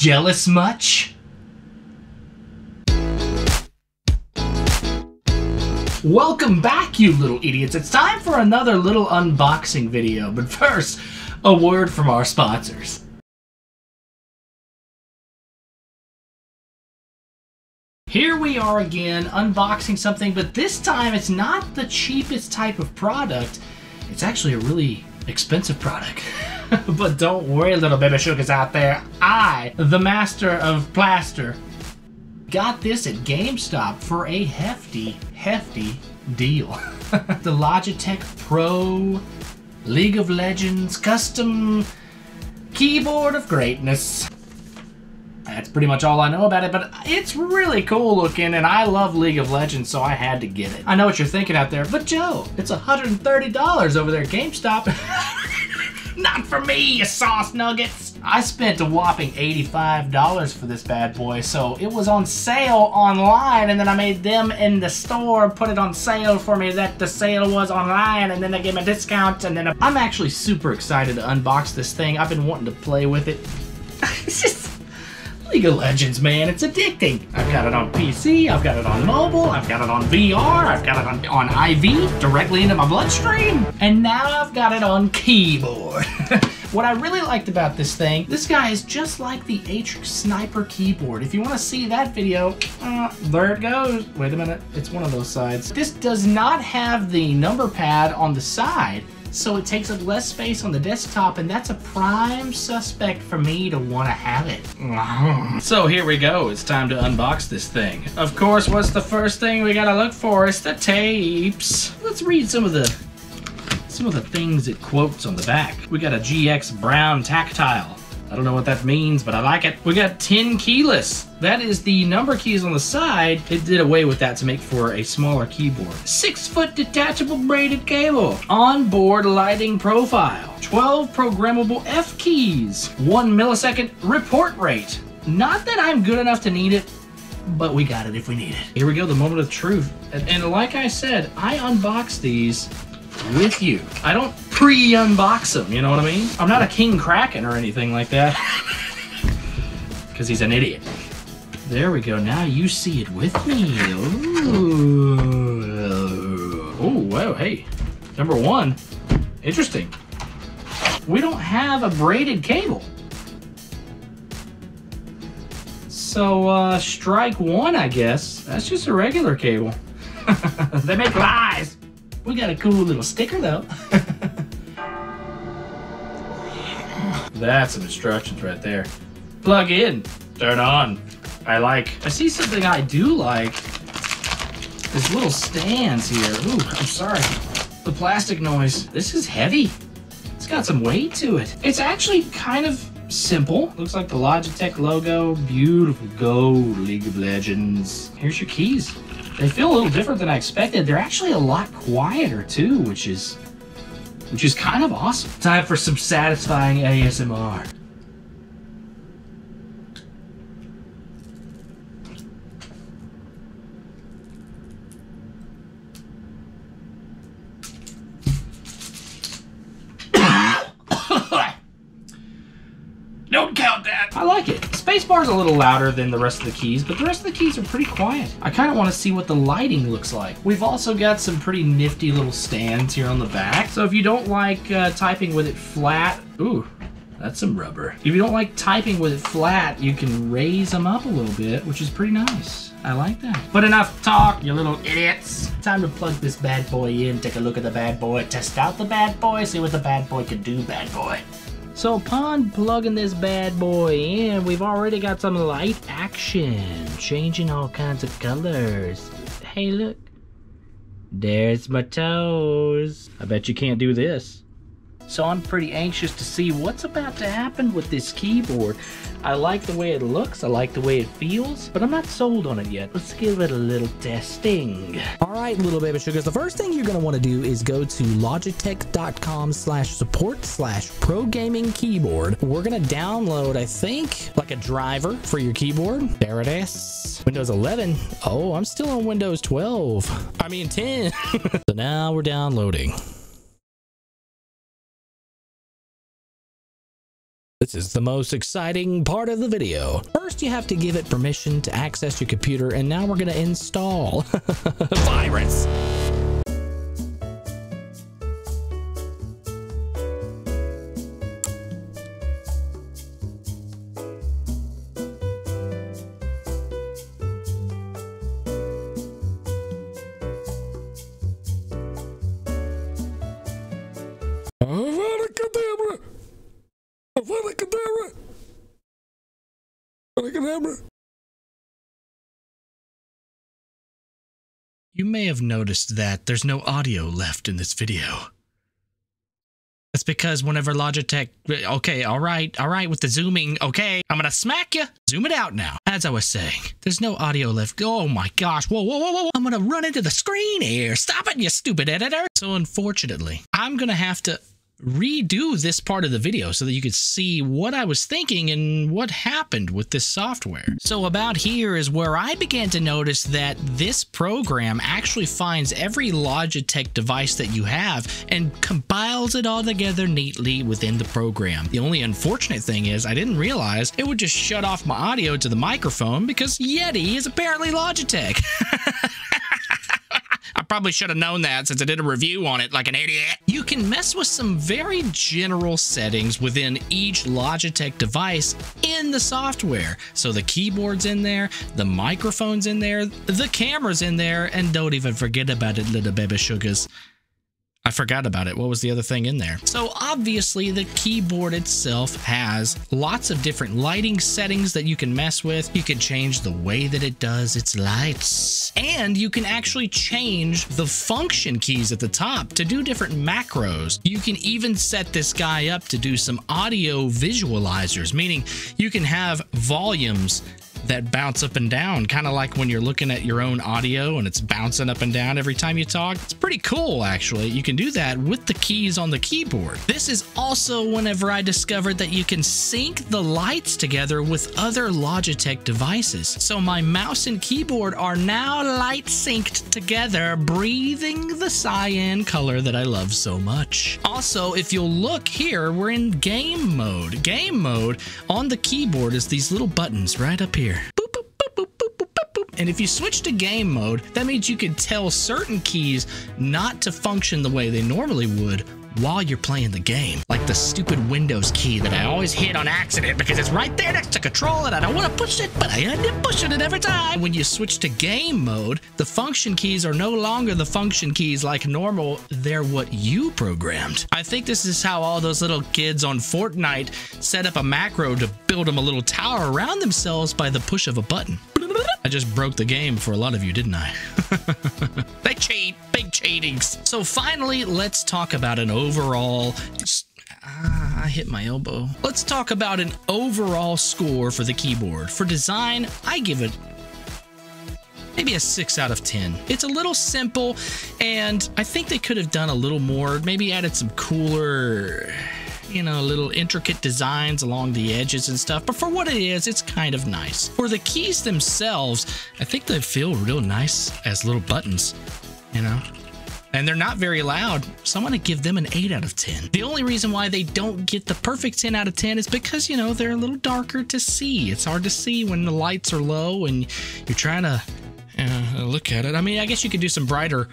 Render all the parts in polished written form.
Jealous much? Welcome back, you little idiots. It's time for another little unboxing video, but first, a word from our sponsors. Here we are again, unboxing something, but this time it's not the cheapest type of product. It's actually a really expensive product. But don't worry, little baby sugars out there. I, the master of plaster, got this at GameStop for a hefty deal. The Logitech Pro League of Legends custom keyboard of greatness. That's pretty much all I know about it, but it's really cool looking, and I love League of Legends, so I had to get it. I know what you're thinking out there, but Joe, it's $130 over there at GameStop. Not for me, you sauce nuggets. I spent a whopping $85 for this bad boy, so it was on sale online, and then I made them in the store put it on sale for me that the sale was online, and then they gave me a discount, and then I'm actually super excited to unbox this thing. I've been wanting to play with it. It's just League of Legends, man, it's addicting. I've got it on PC, I've got it on mobile, I've got it on VR, I've got it on IV, directly into my bloodstream, and now I've got it on keyboard. What I really liked about this thing, this guy is just like the Atrix Sniper keyboard. If you want to see that video, there it goes. Wait a minute, it's one of those sides. This does not have the number pad on the side, so it takes up less space on the desktop, and that's a prime suspect for me to want to have it. So here we go, it's time to unbox this thing. Of course, what's the first thing we gotta look for? Is the tapes. Let's read some of the things it quotes on the back. We got a GX Brown Tactile. I don't know what that means, but I like it. We got 10 keyless. That is the number keys on the side. It did away with that to make for a smaller keyboard. 6-foot detachable braided cable. Onboard lighting profile. 12 programmable F keys. 1 millisecond report rate. Not that I'm good enough to need it, but we got it if we need it. Here we go, the moment of truth. And like I said, I unboxed these with you. I don't pre-unbox them, you know what I mean? I'm not a King Kraken or anything like that. Because he's an idiot. There we go, now you see it with me. Ooh. Oh, wow, hey. Number one, interesting. We don't have a braided cable. So, strike one, I guess. That's just a regular cable. They make lies. We got a cool little sticker, though. That's some instructions right there. Plug in, turn on. I see something I do like. This little stands here. Ooh, I'm sorry. The plastic noise. This is heavy. It's got some weight to it. It's actually kind of simple. Looks like the Logitech logo. Beautiful gold League of Legends. Here's your keys. They feel a little different than I expected. They're actually a lot quieter too, which is kind of awesome. Time for some satisfying ASMR. Don't count that. I like it. Spacebar's a little louder than the rest of the keys, but the rest of the keys are pretty quiet. I kind of want to see what the lighting looks like. We've also got some pretty nifty little stands here on the back. So if you don't like typing with it flat, ooh, that's some rubber. If you don't like typing with it flat, you can raise them up a little bit, which is pretty nice. I like that. But enough talk, you little idiots. Time to plug this bad boy in, take a look at the bad boy, test out the bad boy, see what the bad boy can do, bad boy. So upon plugging this bad boy in, we've already got some light action, changing all kinds of colors. Hey, look. There's my toes. I bet you can't do this. So I'm pretty anxious to see what's about to happen with this keyboard. I like the way it looks, I like the way it feels, but I'm not sold on it yet. Let's give it a little testing. All right, little baby sugars, the first thing you're gonna wanna do is go to logitech.com/support/pro-gaming-keyboard. We're gonna download, I think, like a driver for your keyboard. There it is. Windows 11. Oh, I'm still on Windows 12. I mean 10. So now we're downloading. This is the most exciting part of the video. First, you have to give it permission to access your computer, and now we're going to install virus. You may have noticed that there's no audio left in this video. That's because whenever Logitech... Okay, all right with the zooming. Okay, I'm gonna smack you. Zoom it out now. As I was saying, there's no audio left. Oh my gosh, whoa. I'm gonna run into the screen here. Stop it, you stupid editor. So unfortunately, I'm gonna have to redo this part of the video so that you could see what I was thinking and what happened with this software. So about here is where I began to notice that this program actually finds every Logitech device that you have and compiles it all together neatly within the program. The only unfortunate thing is I didn't realize it would just shut off my audio to the microphone because Yeti is apparently Logitech. I probably should have known that since I did a review on it like an idiot. You can mess with some very general settings within each Logitech device in the software. So the keyboard's in there, the microphone's in there, the camera's in there, and don't even forget about it, little baby sugars. I forgot about it. What was the other thing in there? So obviously the keyboard itself has lots of different lighting settings that you can mess with. You can change the way that it does its lights. And you can actually change the function keys at the top to do different macros. You can even set this guy up to do some audio visualizers, meaning you can have volumes that bounce up and down, kind of like when you're looking at your own audio and it's bouncing up and down every time you talk. It's pretty cool, actually. You can do that with the keys on the keyboard. This is also whenever I discovered that you can sync the lights together with other Logitech devices. So my mouse and keyboard are now light synced together, breathing the cyan color that I love so much. Also, if you'll look here, we're in game mode. Game mode on the keyboard is these little buttons right up here. Boop, boop, boop, boop, boop, boop, boop, boop. And if you switch to game mode, that means you can tell certain keys not to function the way they normally would while you're playing the game. Like the stupid Windows key that I always hit on accident because it's right there next to control and I don't want to push it, but I end up pushing it every time. When you switch to game mode, the function keys are no longer the function keys like normal. They're what you programmed. I think this is how all those little kids on Fortnite set up a macro to build them a little tower around themselves by the push of a button. I just broke the game for a lot of you, didn't I? They cheat. Big cheatings. So finally, let's talk about an overall... I hit my elbow. Let's talk about an overall score for the keyboard. For design, I give it maybe a 6 out of 10. It's a little simple, and I think they could have done a little more, maybe added some cooler... you know, little intricate designs along the edges and stuff, but for what it is, it's kind of nice. For the keys themselves, I think they feel real nice as little buttons, you know, and they're not very loud, so I'm gonna give them an 8 out of 10. The only reason why they don't get the perfect 10 out of 10 is because, you know, they're a little darker to see. It's hard to see when the lights are low and you're trying to look at it. I mean, I guess you could do some brighter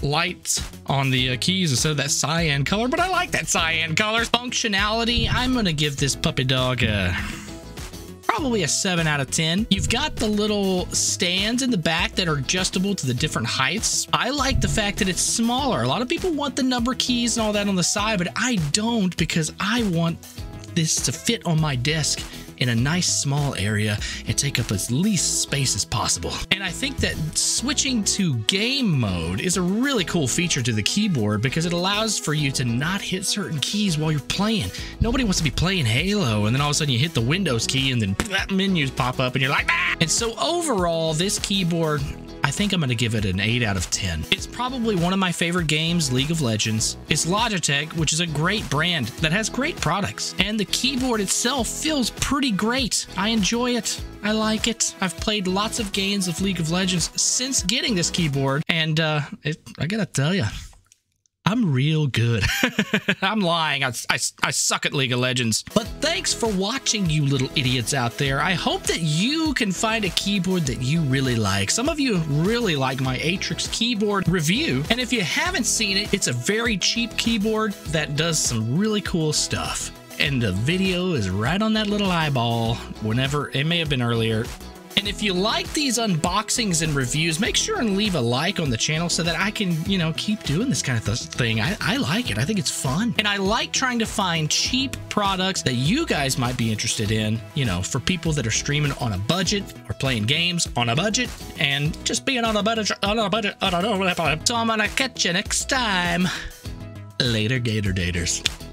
lights on the keys instead of that cyan color, but I like that cyan color. Functionality, I'm gonna give this puppy dog probably a 7 out of 10. You've got the little stands in the back that are adjustable to the different heights. I like the fact that it's smaller. A lot of people want the number keys and all that on the side, but I don't, because I want this to fit on my desk in a nice small area and take up as least space as possible. And I think that switching to game mode is a really cool feature to the keyboard because it allows for you to not hit certain keys while you're playing. Nobody wants to be playing Halo and then all of a sudden you hit the Windows key and then menus pop up and you're like, ah! And so overall, this keyboard, I think I'm going to give it an 8 out of 10. It's probably one of my favorite games, League of Legends. It's Logitech, which is a great brand that has great products. And the keyboard itself feels pretty great. I enjoy it. I like it. I've played lots of games of League of Legends since getting this keyboard. And I got to tell you, I'm real good. I'm lying. I suck at League of Legends. But thanks for watching, you little idiots out there. I hope that you can find a keyboard that you really like. Some of you really like my Atrix keyboard review. And if you haven't seen it, it's a very cheap keyboard that does some really cool stuff. And the video is right on that little eyeball whenever, it may have been earlier. And if you like these unboxings and reviews, make sure and leave a like on the channel so that I can, you know, keep doing this kind of thing. I like it. I think it's fun. And I like trying to find cheap products that you guys might be interested in, you know, for people that are streaming on a budget or playing games on a budget and just being on a budget. I don't know. So I'm going to catch you next time. Later, Gator Daters.